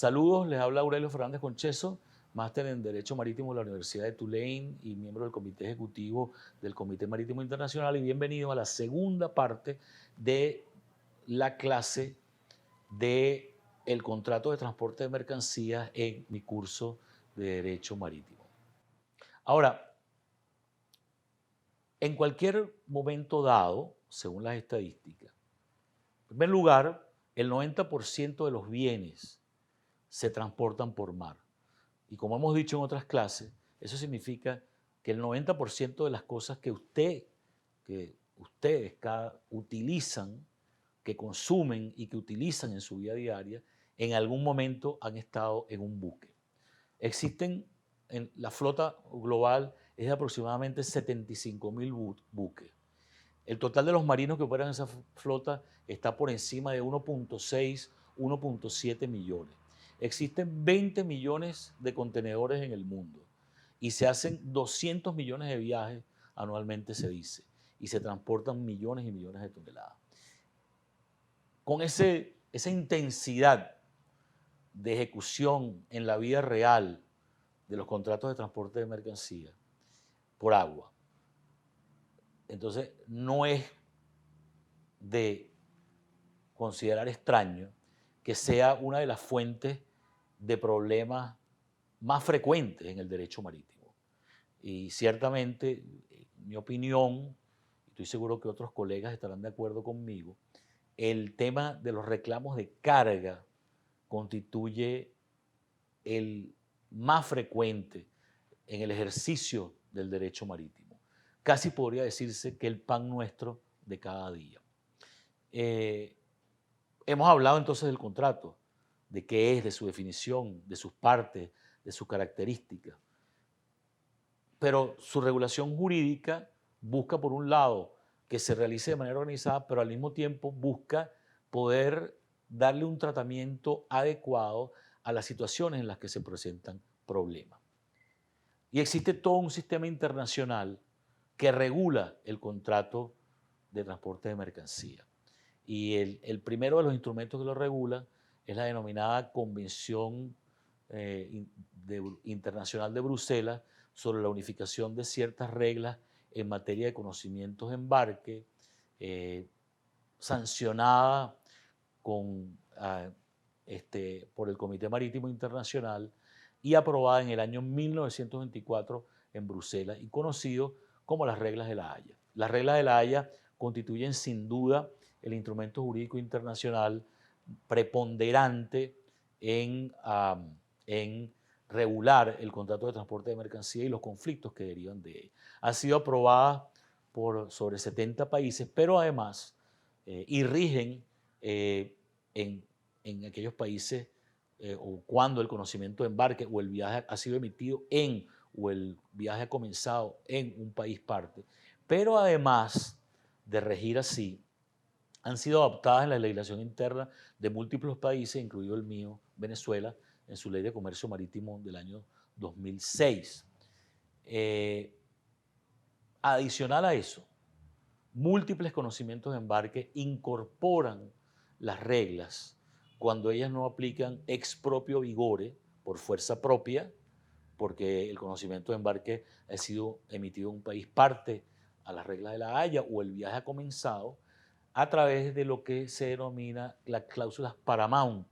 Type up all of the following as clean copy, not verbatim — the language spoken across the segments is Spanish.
Saludos, les habla Aurelio Fernández Concheso, máster en Derecho Marítimo de la Universidad de Tulane y miembro del Comité Ejecutivo del Comité Marítimo Internacional, y bienvenido a la segunda parte de la clase de el contrato de transporte de mercancías en mi curso de Derecho Marítimo. Ahora, en cualquier momento dado, según las estadísticas, en primer lugar, el 90% de los bienes se transportan por mar. Y como hemos dicho en otras clases, eso significa que el 90% de las cosas que ustedes utilizan, que consumen y que utilizan en su vida diaria, en algún momento han estado en un buque. La flota global es de aproximadamente 75.000 buques. El total de los marinos que operan en esa flota está por encima de 1.6, 1.7 millones. Existen 20 millones de contenedores en el mundo y se hacen 200 millones de viajes anualmente, se dice, y se transportan millones y millones de toneladas. Con esa intensidad de ejecución en la vida real de los contratos de transporte de mercancías por agua, entonces no es de considerar extraño que sea una de las fuentes de problemas más frecuentes en el derecho marítimo. Y ciertamente, en mi opinión, estoy seguro que otros colegas estarán de acuerdo conmigo, el tema de los reclamos de carga constituye el más frecuente en el ejercicio del derecho marítimo. Casi podría decirse que el pan nuestro de cada día. Hemos hablado entonces del contrato, de qué es, de su definición, de sus partes, de sus características. Pero su regulación jurídica busca, por un lado, que se realice de manera organizada, pero al mismo tiempo busca poder darle un tratamiento adecuado a las situaciones en las que se presentan problemas. Y existe todo un sistema internacional que regula el contrato de transporte de mercancías. Y el primero de los instrumentos que lo regula es la denominada Convención Internacional de Bruselas sobre la unificación de ciertas reglas en materia de conocimientos de embarque, sancionada por el Comité Marítimo Internacional y aprobada en el año 1924 en Bruselas y conocido como las reglas de La Haya. Las reglas de La Haya constituyen sin duda el instrumento jurídico internacional preponderante en regular el contrato de transporte de mercancía y los conflictos que derivan de él. Ha sido aprobada por sobre 70 países, pero además y rigen en aquellos países o cuando el conocimiento de embarque o el viaje ha sido emitido o el viaje ha comenzado en un país parte. Pero además de regir así, han sido adoptadas en la legislación interna de múltiples países, incluido el mío, Venezuela, en su ley de comercio marítimo del año 2006. Adicional a eso, múltiples conocimientos de embarque incorporan las reglas cuando ellas no aplican ex proprio vigore, por fuerza propia, porque el conocimiento de embarque ha sido emitido en un país parte a las reglas de La Haya o el viaje ha comenzado, a través de lo que se denomina las cláusulas paramount,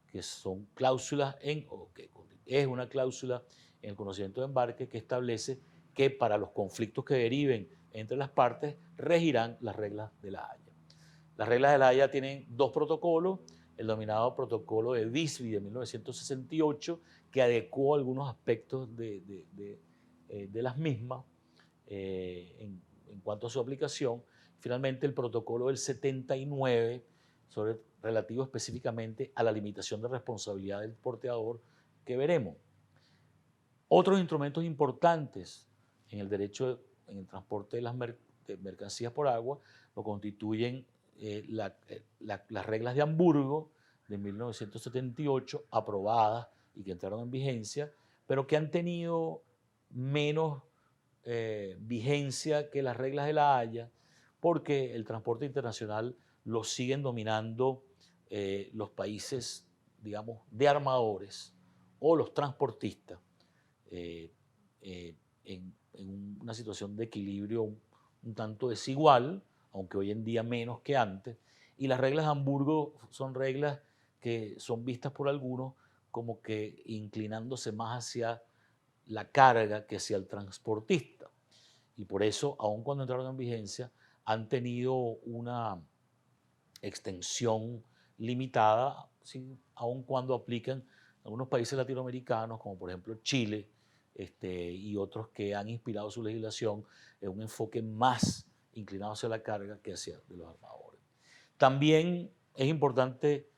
que son cláusulas que es una cláusula en el conocimiento de embarque que establece que para los conflictos que deriven entre las partes regirán las reglas de La Haya. Las reglas de La Haya tienen dos protocolos, el denominado protocolo de Visby de 1968, que adecuó algunos aspectos de las mismas en cuanto a su aplicación. Finalmente, el protocolo del 79, relativo específicamente a la limitación de responsabilidad del porteador, que veremos. Otros instrumentos importantes en el derecho, en el transporte de mercancías por agua, lo constituyen las reglas de Hamburgo de 1978, aprobadas y que entraron en vigencia, pero que han tenido menos vigencia que las reglas de La Haya, porque el transporte internacional lo siguen dominando los países digamos, de armadores o los transportistas en una situación de equilibrio un tanto desigual, aunque hoy en día menos que antes, y las reglas de Hamburgo son reglas que son vistas por algunos como que inclinándose más hacia la carga que hacia el transportista. Y por eso, aun cuando entraron en vigencia, han tenido una extensión limitada, aun cuando aplican en algunos países latinoamericanos, como por ejemplo Chile, y otros que han inspirado su legislación en un enfoque más inclinado hacia la carga que hacia de los armadores. También es importante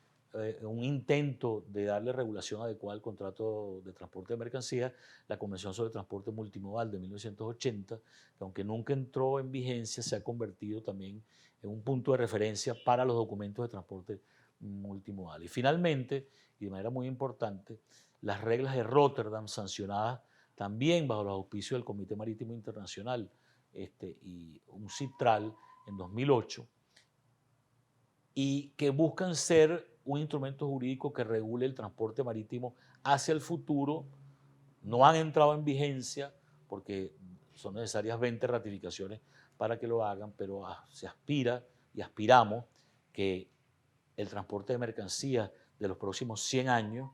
un intento de darle regulación adecuada al contrato de transporte de mercancías, la Convención sobre Transporte Multimodal de 1980, que aunque nunca entró en vigencia, se ha convertido también en un punto de referencia para los documentos de transporte multimodal. Y finalmente, y de manera muy importante, las reglas de Rotterdam sancionadas también bajo los auspicios del Comité Marítimo Internacional y un CITRAL en 2008, y que buscan ser un instrumento jurídico que regule el transporte marítimo hacia el futuro. No han entrado en vigencia porque son necesarias 20 ratificaciones para que lo hagan, pero se aspira y aspiramos que el transporte de mercancías de los próximos 100 años,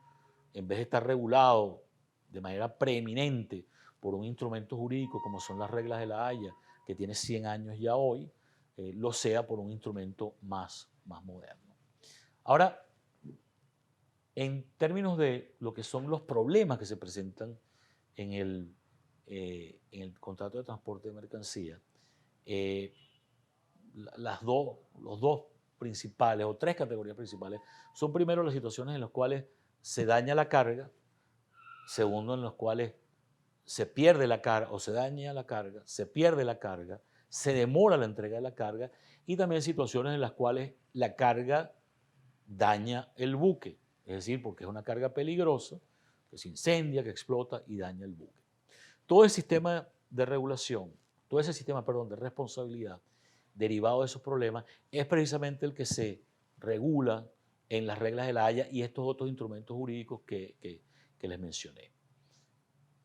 en vez de estar regulado de manera preeminente por un instrumento jurídico como son las reglas de la Haya, que tiene 100 años ya hoy, lo sea por un instrumento más moderno. Ahora, en términos de lo que son los problemas que se presentan en el contrato de transporte de mercancías, los dos principales o tres categorías principales son primero las situaciones en las cuales se daña la carga, segundo en las cuales se pierde la carga o se daña la carga, se pierde la carga, se demora la entrega de la carga, y también situaciones en las cuales la carga daña el buque, es decir, porque es una carga peligrosa, que se incendia, que explota y daña el buque. Todo el sistema de regulación, todo ese sistema, perdón, de responsabilidad derivado de esos problemas es precisamente el que se regula en las reglas de la Haya y estos otros instrumentos jurídicos que les mencioné.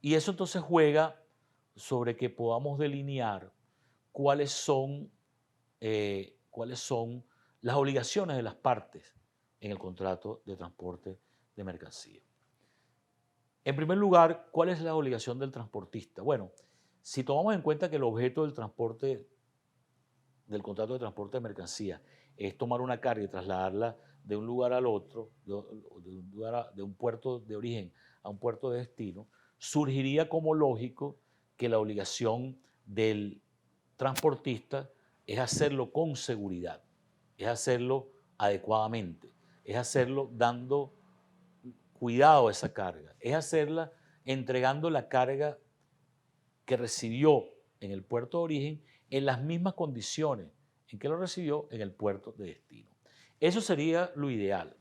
Y eso entonces juega sobre que podamos delinear cuáles son las obligaciones de las partes en el contrato de transporte de mercancía. En primer lugar, ¿cuál es la obligación del transportista? Bueno, si tomamos en cuenta que el objeto del transporte, del contrato de transporte de mercancía, es tomar una carga y trasladarla de un lugar al otro, de un puerto de origen a un puerto de destino, surgiría como lógico que la obligación del transportista es hacerlo con seguridad, es hacerlo adecuadamente, es hacerlo dando cuidado a esa carga, es hacerla entregando la carga que recibió en el puerto de origen en las mismas condiciones en que lo recibió en el puerto de destino. Eso sería lo ideal.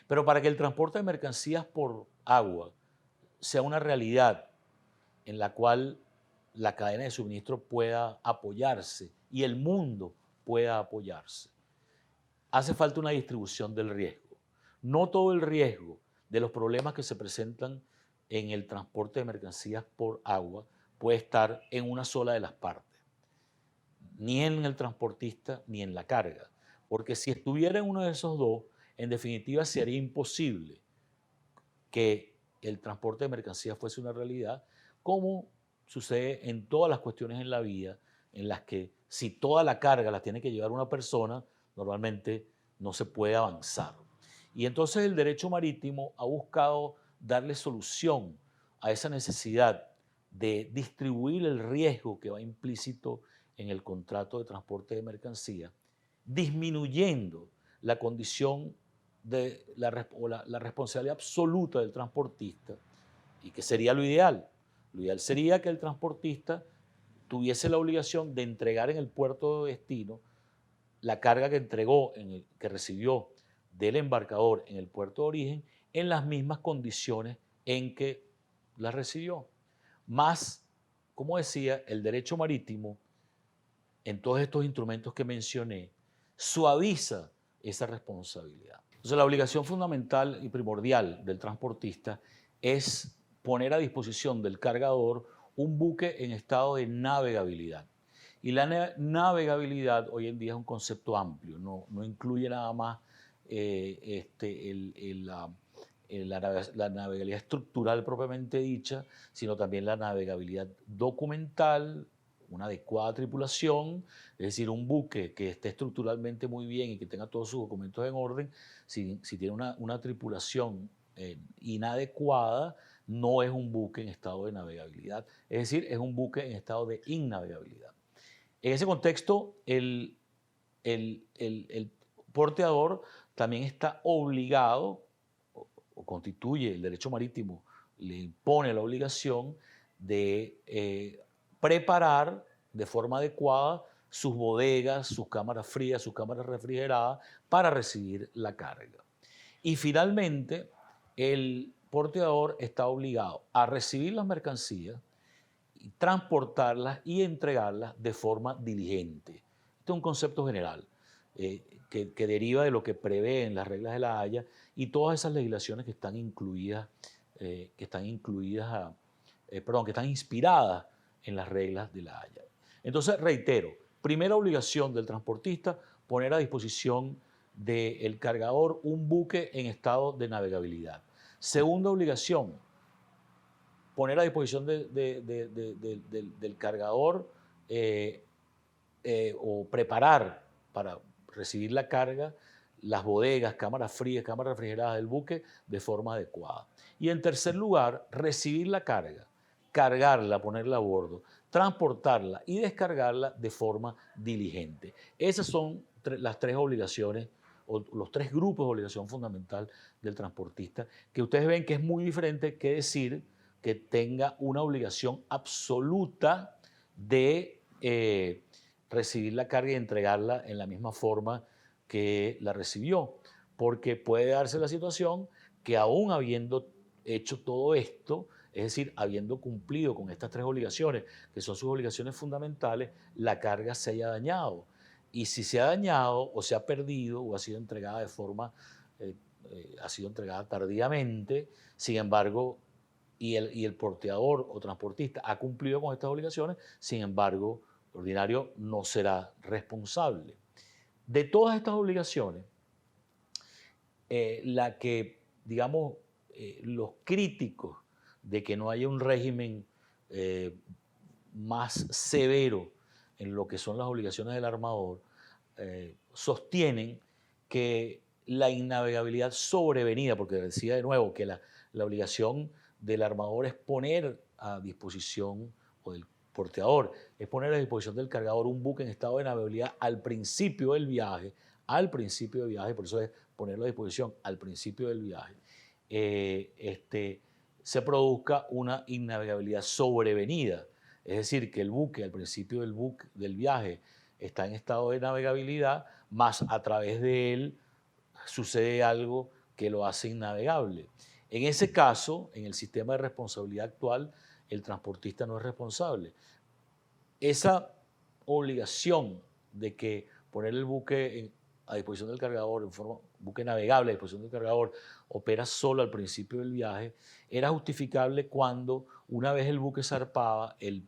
Pero para que el transporte de mercancías por agua sea una realidad en la cual la cadena de suministro pueda apoyarse y el mundo pueda apoyarse, hace falta una distribución del riesgo. No todo el riesgo de los problemas que se presentan en el transporte de mercancías por agua puede estar en una sola de las partes, ni en el transportista ni en la carga, porque si estuviera en uno de esos dos, en definitiva sería imposible que el transporte de mercancías fuese una realidad, como sucede en todas las cuestiones en la vida, en las que si toda la carga la tiene que llevar una persona, normalmente no se puede avanzar. Y entonces el derecho marítimo ha buscado darle solución a esa necesidad de distribuir el riesgo que va implícito en el contrato de transporte de mercancía, disminuyendo la condición de la responsabilidad absoluta del transportista, y que sería lo ideal. Lo ideal sería que el transportista tuviese la obligación de entregar en el puerto de destino la carga que entregó, que recibió del embarcador en el puerto de origen, en las mismas condiciones en que la recibió. Más, como decía, el derecho marítimo, en todos estos instrumentos que mencioné, suaviza esa responsabilidad. Entonces, la obligación fundamental y primordial del transportista es poner a disposición del cargador un buque en estado de navegabilidad. Y la navegabilidad hoy en día es un concepto amplio, no incluye nada más la navegabilidad estructural propiamente dicha, sino también la navegabilidad documental, una adecuada tripulación, es decir, un buque que esté estructuralmente muy bien y que tenga todos sus documentos en orden. Si tiene una tripulación inadecuada, no es un buque en estado de navegabilidad, es decir, es un buque en estado de innavegabilidad. En ese contexto, el porteador también está obligado, o constituye el derecho marítimo, le impone la obligación de preparar de forma adecuada sus bodegas, sus cámaras frías, sus cámaras refrigeradas para recibir la carga. Y finalmente, el porteador está obligado a recibir las mercancías, transportarlas y entregarlas de forma diligente. Este es un concepto general que deriva de lo que prevén las reglas de la Haya y todas esas legislaciones que están incluidas, que están inspiradas en las reglas de la Haya. Entonces, reitero, primera obligación del transportista, poner a disposición del cargador un buque en estado de navegabilidad. Segunda obligación, poner a disposición del cargador o preparar para recibir la carga las bodegas, cámaras frías, cámaras refrigeradas del buque de forma adecuada. Y en tercer lugar, recibir la carga, cargarla, ponerla a bordo, transportarla y descargarla de forma diligente. Esas son las tres obligaciones o los tres grupos de obligación fundamental del transportista, que ustedes ven que es muy diferente que decir que tenga una obligación absoluta de recibir la carga y entregarla en la misma forma que la recibió, porque puede darse la situación que aún habiendo hecho todo esto, es decir, habiendo cumplido con estas tres obligaciones, que son sus obligaciones fundamentales, la carga se haya dañado. Y si se ha dañado o se ha perdido o ha sido entregada de forma, ha sido entregada tardíamente, sin embargo, y el porteador o transportista ha cumplido con estas obligaciones, sin embargo, el ordinario no será responsable. De todas estas obligaciones, la que, digamos, los críticos de que no haya un régimen más severo en lo que son las obligaciones del armador, sostienen que la innavegabilidad sobrevenida, porque decía de nuevo que la obligación del armador es poner a disposición, o del porteador, es poner a disposición del cargador un buque en estado de navegabilidad al principio del viaje, por eso es ponerlo a disposición al principio del viaje, se produzca una innavegabilidad sobrevenida. Es decir, que el buque al principio del viaje está en estado de navegabilidad, más a través de él sucede algo que lo hace innavegable. En ese caso, en el sistema de responsabilidad actual, el transportista no es responsable. Esa obligación de que poner el buque a disposición del cargador, buque navegable a disposición del cargador, opera solo al principio del viaje, era justificable cuando una vez el buque zarpaba, el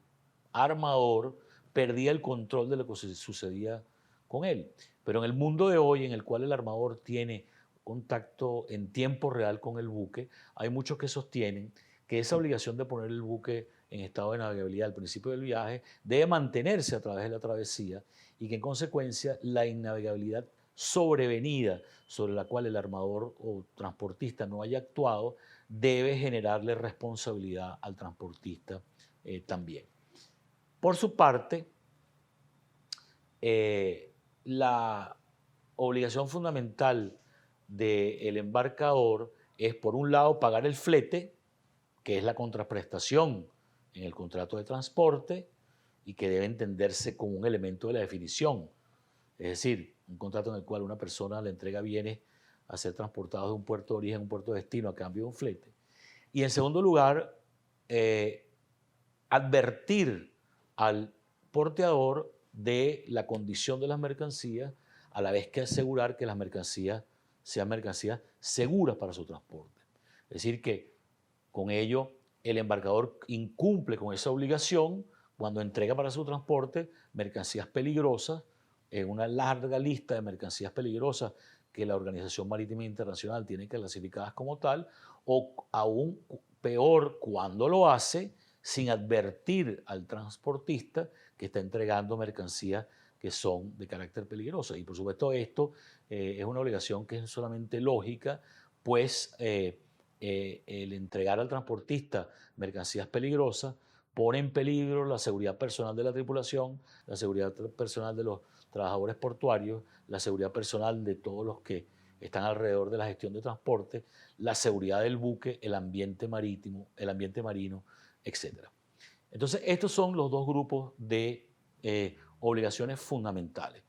armador perdía el control de lo que sucedía con él. Pero en el mundo de hoy, en el cual el armador tiene contacto en tiempo real con el buque, hay muchos que sostienen que esa obligación de poner el buque en estado de navegabilidad al principio del viaje debe mantenerse a través de la travesía y que en consecuencia la innavegabilidad sobrevenida sobre la cual el armador o transportista no haya actuado debe generarle responsabilidad al transportista también. Por su parte, la obligación fundamental del embarcador es, por un lado, pagar el flete, que es la contraprestación en el contrato de transporte y que debe entenderse como un elemento de la definición. Es decir, un contrato en el cual una persona le entrega bienes a ser transportados de un puerto de origen a un puerto de destino a cambio de un flete. Y en segundo lugar, advertir al porteador de la condición de las mercancías, a la vez que asegurar que las mercancías sean mercancías seguras para su transporte. Es decir, que con ello el embarcador incumple con esa obligación cuando entrega para su transporte mercancías peligrosas en una larga lista de mercancías peligrosas que la Organización Marítima Internacional tiene clasificadas como tal, o aún peor cuando lo hace sin advertir al transportista que está entregando mercancías que son de carácter peligroso. Y por supuesto esto es una obligación que es solamente lógica, pues el entregar al transportista mercancías peligrosas pone en peligro la seguridad personal de la tripulación, la seguridad personal de los trabajadores portuarios, la seguridad personal de todos los que están alrededor de la gestión de transporte, la seguridad del buque, el ambiente marítimo, el ambiente marino, etc. Entonces, estos son los dos grupos de obligaciones fundamentales.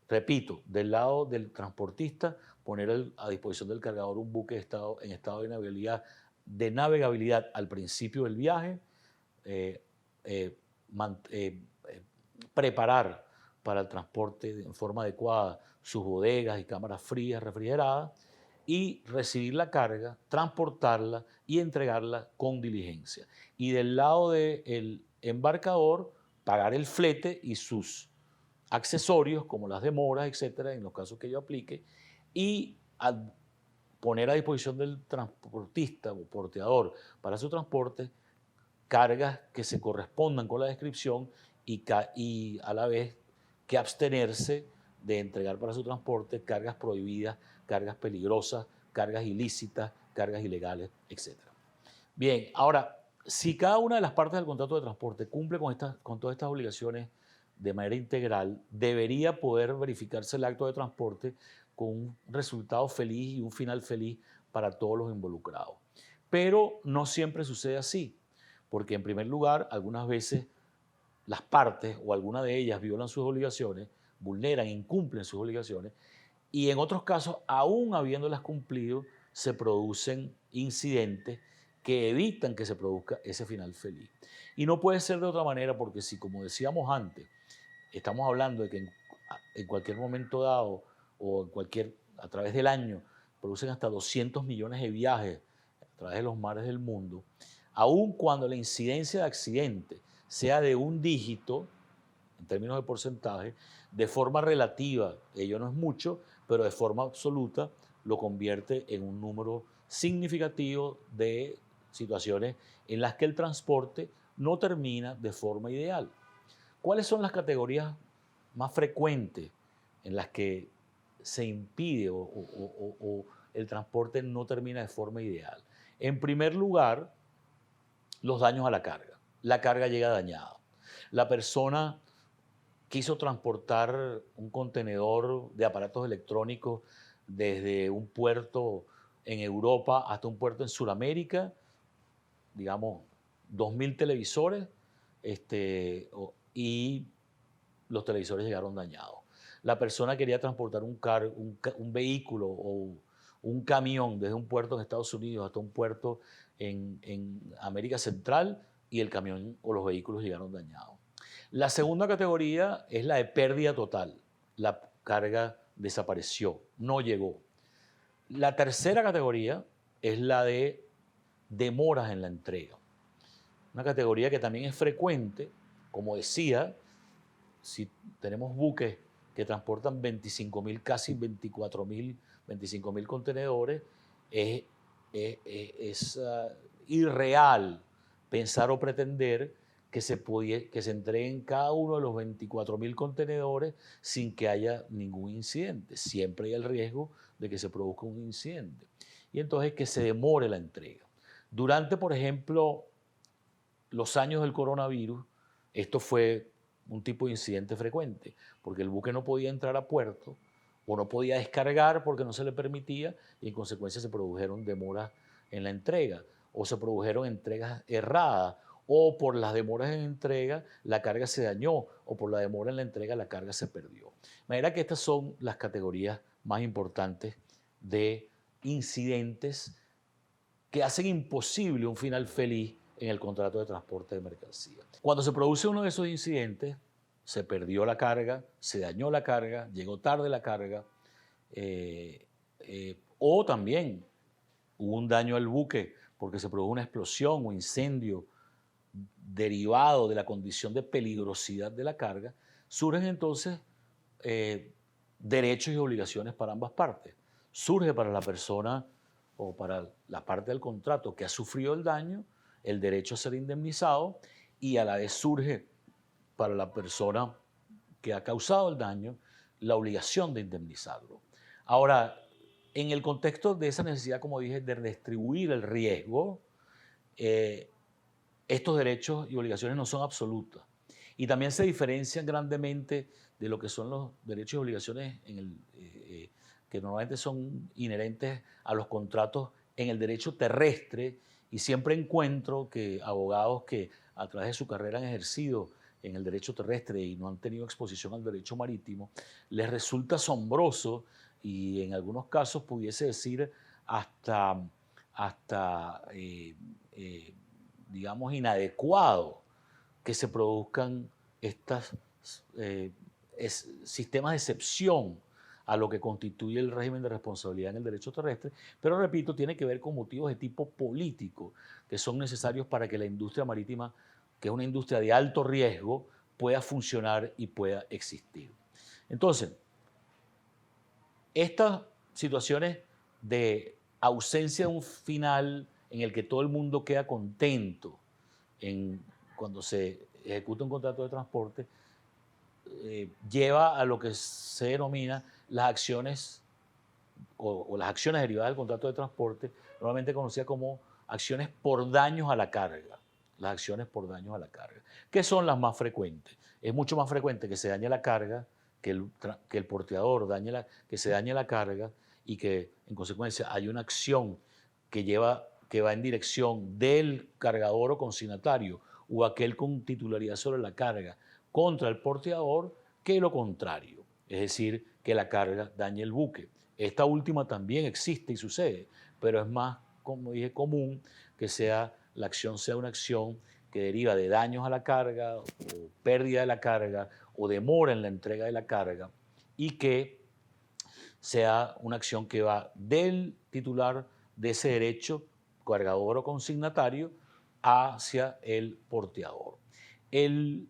Repito, del lado del transportista, poner a disposición del cargador un buque en estado de navegabilidad al principio del viaje, preparar para el transporte en forma adecuada sus bodegas y cámaras frías, refrigeradas, y recibir la carga, transportarla y entregarla con diligencia. Y del lado del embarcador, pagar el flete y sus accesorios, como las demoras, etcétera, en los casos que yo aplique, y poner a disposición del transportista o porteador para su transporte cargas que se correspondan con la descripción y a la vez que abstenerse de entregar para su transporte cargas prohibidas, cargas peligrosas, cargas ilícitas, cargas ilegales, etc. Bien, ahora, si cada una de las partes del contrato de transporte cumple con todas estas obligaciones de manera integral, debería poder verificarse el acto de transporte con un resultado feliz y un final feliz para todos los involucrados. Pero no siempre sucede así, porque en primer lugar, algunas veces las partes o alguna de ellas violan sus obligaciones, vulneran, incumplen sus obligaciones, y en otros casos, aún habiéndolas cumplido, se producen incidentes que evitan que se produzca ese final feliz. Y no puede ser de otra manera porque si, como decíamos antes, estamos hablando de que en cualquier momento dado o a través del año producen hasta 200 millones de viajes a través de los mares del mundo, aun cuando la incidencia de accidentes sea de un dígito, en términos de porcentaje, de forma relativa, ello no es mucho, pero de forma absoluta lo convierte en un número significativo de situaciones en las que el transporte no termina de forma ideal. ¿Cuáles son las categorías más frecuentes en las que se impide o el transporte no termina de forma ideal? En primer lugar, los daños a la carga. La carga llega dañada. La persona quiso transportar un contenedor de aparatos electrónicos desde un puerto en Europa hasta un puerto en Sudamérica, digamos, 2.000 televisores, y los televisores llegaron dañados. La persona quería transportar un vehículo o un camión desde un puerto en Estados Unidos hasta un puerto en América Central y el camión o los vehículos llegaron dañados. La segunda categoría es la de pérdida total. La carga desapareció, no llegó. La tercera categoría es la de demoras en la entrega. Una categoría que también es frecuente, como decía, si tenemos buques que transportan 25.000, casi 25.000 contenedores, es irreal pensar o pretender que se entreguen cada uno de los 24.000 contenedores sin que haya ningún incidente. Siempre hay el riesgo de que se produzca un incidente. Y entonces que se demore la entrega. Durante, por ejemplo, los años del coronavirus, esto fue un tipo de incidente frecuente, porque el buque no podía entrar a puerto o no podía descargar porque no se le permitía y en consecuencia se produjeron demoras en la entrega o se produjeron entregas erradas o por las demoras en entrega la carga se dañó o por la demora en la entrega la carga se perdió. De manera que estas son las categorías más importantes de incidentes que hacen imposible un final feliz en el contrato de transporte de mercancía. Cuando se produce uno de esos incidentes, se perdió la carga, se dañó la carga, llegó tarde la carga, O también hubo un daño al buque porque se produjo una explosión o incendio derivado de la condición de peligrosidad de la carga, surgen entonces eh, derechos y obligaciones para ambas partes. Surge para la persona o para la parte del contrato que ha sufrido el daño el derecho a ser indemnizado, y a la vez surge para la persona que ha causado el daño la obligación de indemnizarlo. Ahora, en el contexto de esa necesidad, como dije, de redistribuir el riesgo, eh, estos derechos y obligaciones no son absolutas. Y también se diferencian grandemente de lo que son los derechos y obligaciones que normalmente son inherentes a los contratos en el derecho terrestre. Y siempre encuentro que abogados que a través de su carrera han ejercido en el derecho terrestre y no han tenido exposición al derecho marítimo, les resulta asombroso y en algunos casos pudiese decir hasta digamos, inadecuado que se produzcan estos sistemas de excepción a lo que constituye el régimen de responsabilidad en el derecho terrestre, pero repito, tiene que ver con motivos de tipo político que son necesarios para que la industria marítima, que es una industria de alto riesgo, pueda funcionar y pueda existir. Entonces, estas situaciones de ausencia de un final en el que todo el mundo queda contento cuando se ejecuta un contrato de transporte, lleva a lo que se denomina las acciones o las acciones derivadas del contrato de transporte, normalmente conocidas como acciones por daños a la carga. Las acciones por daños a la carga. ¿Qué son las más frecuentes? Es mucho más frecuente que se dañe la carga, que el porteador que se dañe la carga y que en consecuencia hay una acción que va en dirección del cargador o consignatario o aquel con titularidad sobre la carga contra el porteador, que lo contrario, es decir, que la carga dañe el buque. Esta última también existe y sucede, pero es más, como dije, común que la acción sea una acción que deriva de daños a la carga o pérdida de la carga o demora en la entrega de la carga, y que sea una acción que va del titular de ese derecho, cargador o consignatario, hacia el porteador. El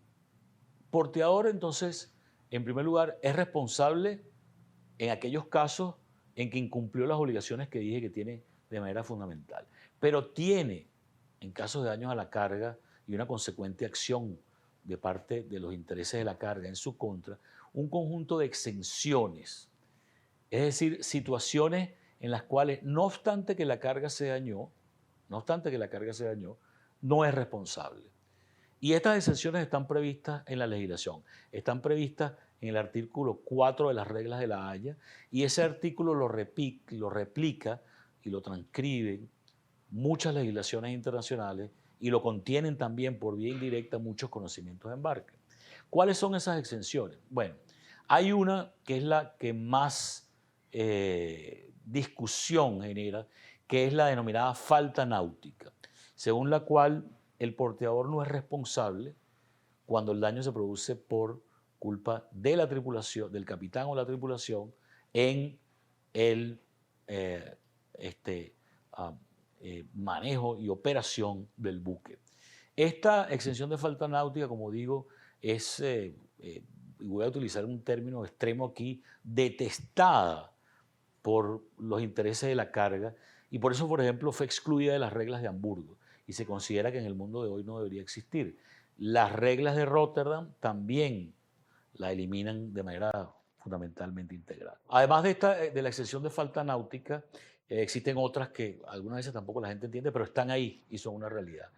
porteador, entonces, en primer lugar, es responsable en aquellos casos en que incumplió las obligaciones que dije que tiene de manera fundamental, pero tiene, en casos de daños a la carga y una consecuente acción de parte de los intereses de la carga en su contra, un conjunto de exenciones, es decir, situaciones en las cuales, no obstante que la carga se dañó, no es responsable. Y estas exenciones están previstas en la legislación, están previstas en el artículo 4 de las reglas de la Haya, y ese artículo lo replica y lo transcriben muchas legislaciones internacionales y lo contienen también por vía indirecta muchos conocimientos de embarque. ¿Cuáles son esas exenciones? Bueno, hay una que es la que más discusión genera, que es la denominada falta náutica, según la cual el porteador no es responsable cuando el daño se produce por culpa de la tripulación, del capitán o la tripulación, en el manejo y operación del buque. Esta exención de falta náutica, como digo, es, y voy a utilizar un término extremo aquí, detestada por los intereses de la carga, y por eso, por ejemplo, fue excluida de las reglas de Hamburgo y se considera que en el mundo de hoy no debería existir. Las reglas de Rotterdam también la eliminan de manera fundamentalmente integral. Además de la exención de falta náutica, existen otras que algunas veces tampoco la gente entiende, pero están ahí y son una realidad.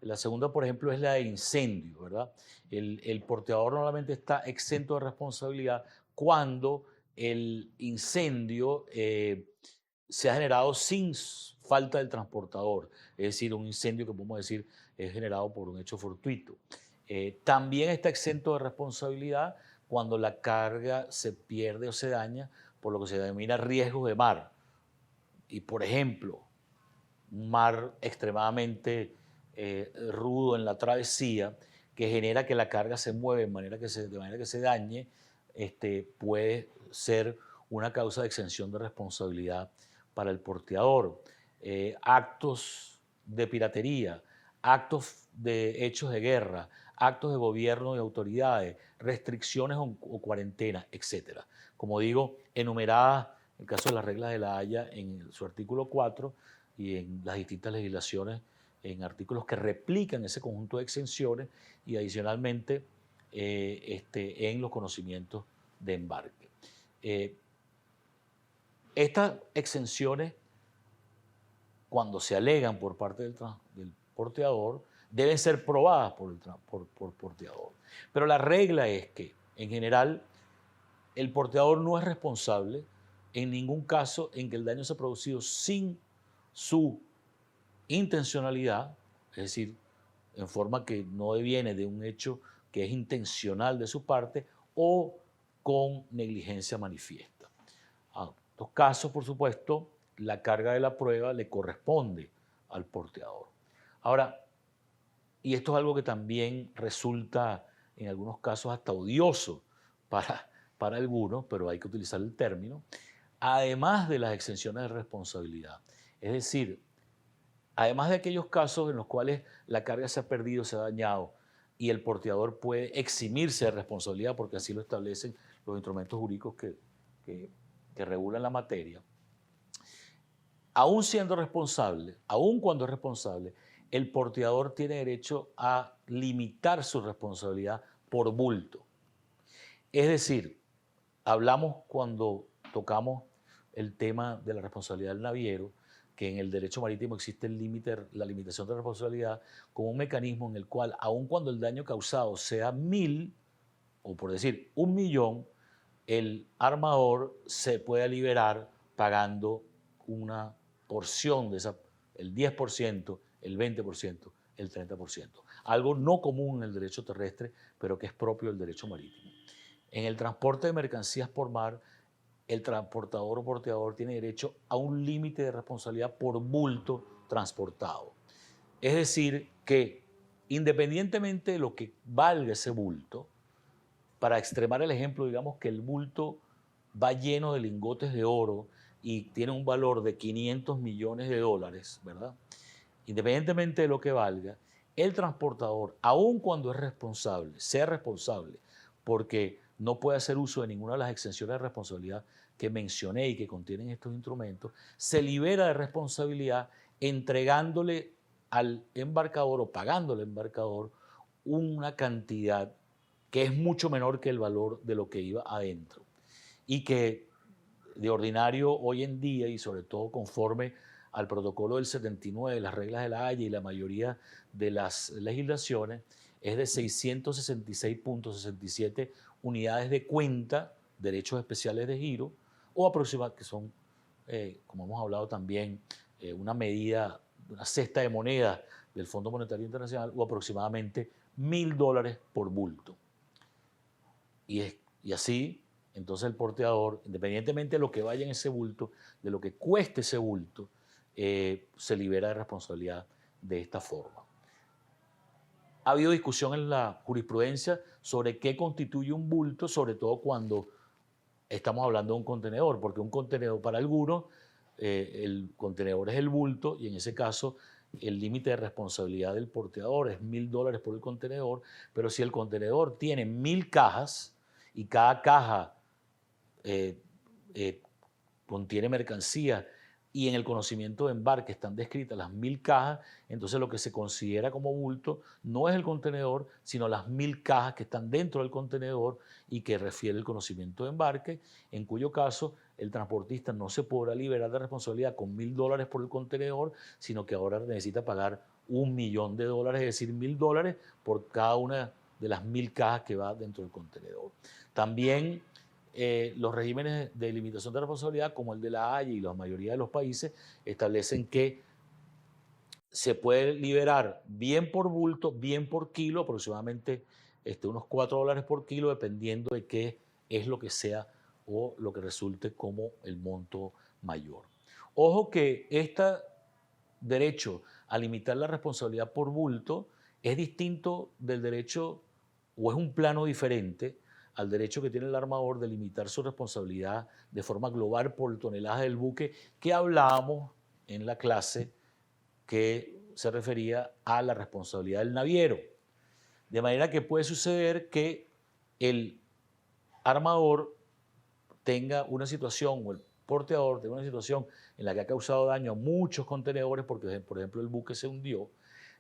La segunda, por ejemplo, es la de incendio, ¿verdad? El porteador normalmente está exento de responsabilidad cuando el incendio se ha generado sin falta del transportador, es decir, un incendio que podemos decir es generado por un hecho fortuito. También está exento de responsabilidad cuando la carga se pierde o se daña por lo que se denomina riesgos de mar. Y por ejemplo, un mar extremadamente rudo en la travesía que genera que la carga se mueve de manera que se dañe, puede ser una causa de exención de responsabilidad para el porteador, actos de piratería, actos de hechos de guerra, actos de gobierno y autoridades, restricciones o cuarentena, etc. Como digo, enumeradas en el caso de las reglas de la Haya en su artículo 4 y en las distintas legislaciones en artículos que replican ese conjunto de exenciones y adicionalmente en los conocimientos de embarque. Estas exenciones, cuando se alegan por parte del porteador, deben ser probadas por porteador. Pero la regla es que, en general, el porteador no es responsable en ningún caso en que el daño se ha producido sin su intencionalidad, es decir, en forma que no deviene de un hecho que es intencional de su parte o con negligencia manifiesta. En estos casos, por supuesto, la carga de la prueba le corresponde al porteador. Ahora, y esto es algo que también resulta en algunos casos hasta odioso para algunos, pero hay que utilizar el término, además de las exenciones de responsabilidad. Es decir, además de aquellos casos en los cuales la carga se ha perdido, se ha dañado y el porteador puede eximirse de responsabilidad porque así lo establecen los instrumentos jurídicos que regulan la materia, aún siendo responsable, aún cuando es responsable, el porteador tiene derecho a limitar su responsabilidad por bulto. Es decir, hablamos cuando tocamos el tema de la responsabilidad del naviero, que en el derecho marítimo existe el límite, la limitación de responsabilidad como un mecanismo en el cual, aun cuando el daño causado sea 1000, o por decir 1.000.000, el armador se puede liberar pagando una porción de esa, el 10%, el 20%, el 30%. Algo no común en el derecho terrestre, pero que es propio del derecho marítimo. En el transporte de mercancías por mar, el transportador o porteador tiene derecho a un límite de responsabilidad por bulto transportado. Es decir, que independientemente de lo que valga ese bulto, para extremar el ejemplo, digamos que el bulto va lleno de lingotes de oro y tiene un valor de 500 millones de dólares, ¿verdad? Independientemente de lo que valga, el transportador, aun cuando es responsable, sea responsable, porque no puede hacer uso de ninguna de las exenciones de responsabilidad que mencioné y que contienen estos instrumentos, se libera de responsabilidad entregándole al embarcador o pagándole al embarcador una cantidad que es mucho menor que el valor de lo que iba adentro y que de ordinario hoy en día y sobre todo conforme al protocolo del 79, las reglas de la Haya y la mayoría de las legislaciones, es de 666.67 unidades de cuenta, derechos especiales de giro, o aproximadamente, que son, como hemos hablado también, una medida, una cesta de moneda del Fondo Monetario Internacional, o aproximadamente $1.000 por bulto. Y así, entonces el porteador, independientemente de lo que vaya en ese bulto, de lo que cueste ese bulto, se libera de responsabilidad de esta forma. Ha habido discusión en la jurisprudencia sobre qué constituye un bulto, sobre todo cuando estamos hablando de un contenedor, porque un contenedor para algunos, el contenedor es el bulto y en ese caso el límite de responsabilidad del porteador es $1.000 por el contenedor, pero si el contenedor tiene 1.000 cajas y cada caja contiene mercancía y en el conocimiento de embarque están descritas las 1.000 cajas, entonces lo que se considera como bulto no es el contenedor, sino las 1.000 cajas que están dentro del contenedor y que refiere el conocimiento de embarque, en cuyo caso el transportista no se podrá liberar de responsabilidad con $1.000 por el contenedor, sino que ahora necesita pagar $1.000.000, es decir, $1.000 por cada una de las 1.000 cajas que va dentro del contenedor. También los regímenes de limitación de responsabilidad, como el de la Haya y la mayoría de los países, establecen que se puede liberar bien por bulto, bien por kilo, aproximadamente unos $4 por kilo, dependiendo de qué es lo que sea o lo que resulte como el monto mayor. Ojo que este derecho a limitar la responsabilidad por bulto es distinto del derecho, o es un plano diferente, al derecho que tiene el armador de limitar su responsabilidad de forma global por el tonelaje del buque que hablábamos en la clase que se refería a la responsabilidad del naviero. De manera que puede suceder que el armador tenga una situación o el porteador tenga una situación en la que ha causado daño a muchos contenedores porque, por ejemplo, el buque se hundió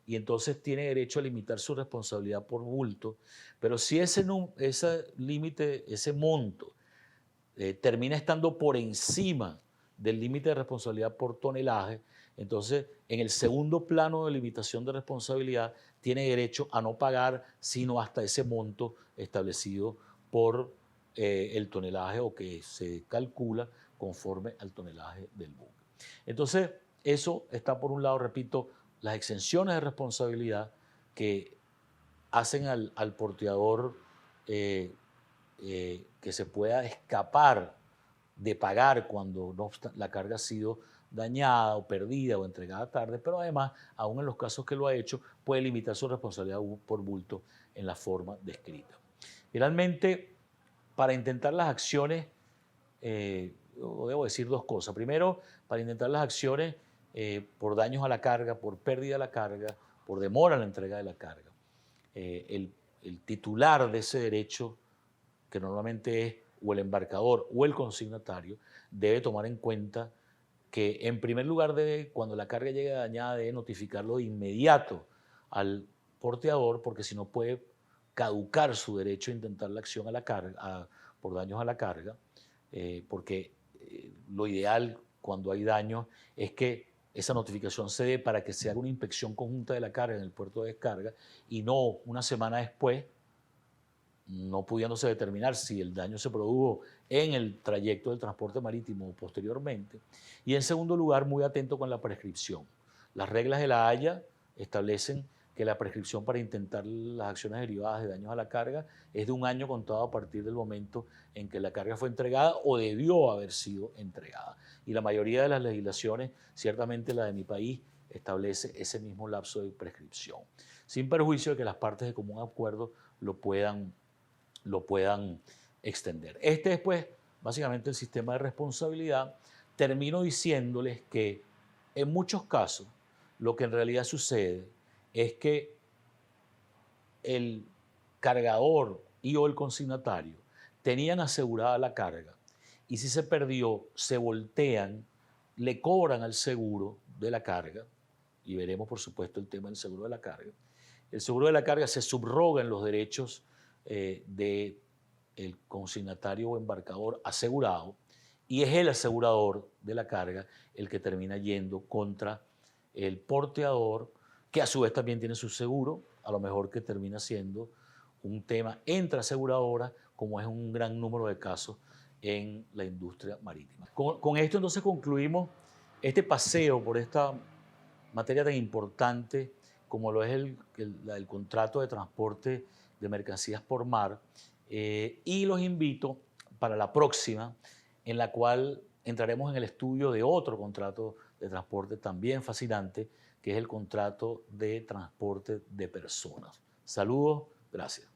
y entonces tiene derecho a limitar su responsabilidad por bulto, pero si ese límite, ese monto, termina estando por encima del límite de responsabilidad por tonelaje, entonces en el segundo plano de limitación de responsabilidad tiene derecho a no pagar sino hasta ese monto establecido por el tonelaje o que se calcula conforme al tonelaje del buque. Entonces, eso está por un lado, repito, las exenciones de responsabilidad que hacen al porteador que se pueda escapar de pagar cuando no la carga ha sido dañada o perdida o entregada tarde, pero además, aún en los casos que lo ha hecho, puede limitar su responsabilidad por bulto en la forma descrita. Finalmente, para intentar las acciones, debo decir dos cosas. Primero, para intentar las acciones por daños a la carga, por pérdida de la carga, por demora en la entrega de la carga. El titular de ese derecho, que normalmente es o el embarcador o el consignatario, debe tomar en cuenta que en primer lugar cuando la carga llegue dañada, debe notificarlo de inmediato al porteador, porque si no puede caducar su derecho a intentar la acción a la carga, por daños a la carga, porque lo ideal cuando hay daños es que esa notificación se dé para que se haga una inspección conjunta de la carga en el puerto de descarga y no una semana después, no pudiéndose determinar si el daño se produjo en el trayecto del transporte marítimo o posteriormente. Y en segundo lugar, muy atento con la prescripción. Las reglas de la Haya establecen que la prescripción para intentar las acciones derivadas de daños a la carga es de 1 año contado a partir del momento en que la carga fue entregada o debió haber sido entregada. Y la mayoría de las legislaciones, ciertamente la de mi país, establece ese mismo lapso de prescripción, sin perjuicio de que las partes de común acuerdo lo puedan extender. Este es, pues, básicamente el sistema de responsabilidad. Termino diciéndoles que en muchos casos lo que en realidad sucede es que el cargador y o el consignatario tenían asegurada la carga y si se perdió, se voltean, le cobran al seguro de la carga, y veremos por supuesto el tema del seguro de la carga. El seguro de la carga se subroga en los derechos del consignatario o embarcador asegurado y es el asegurador de la carga el que termina yendo contra el porteador, que a su vez también tiene su seguro, a lo mejor que termina siendo un tema entre aseguradoras, como es un gran número de casos en la industria marítima. Con esto entonces concluimos este paseo por esta materia tan importante como lo es el contrato de transporte de mercancías por mar, y los invito para la próxima, en la cual entraremos en el estudio de otro contrato de transporte también fascinante, que es el contrato de transporte de personas. Saludos, gracias.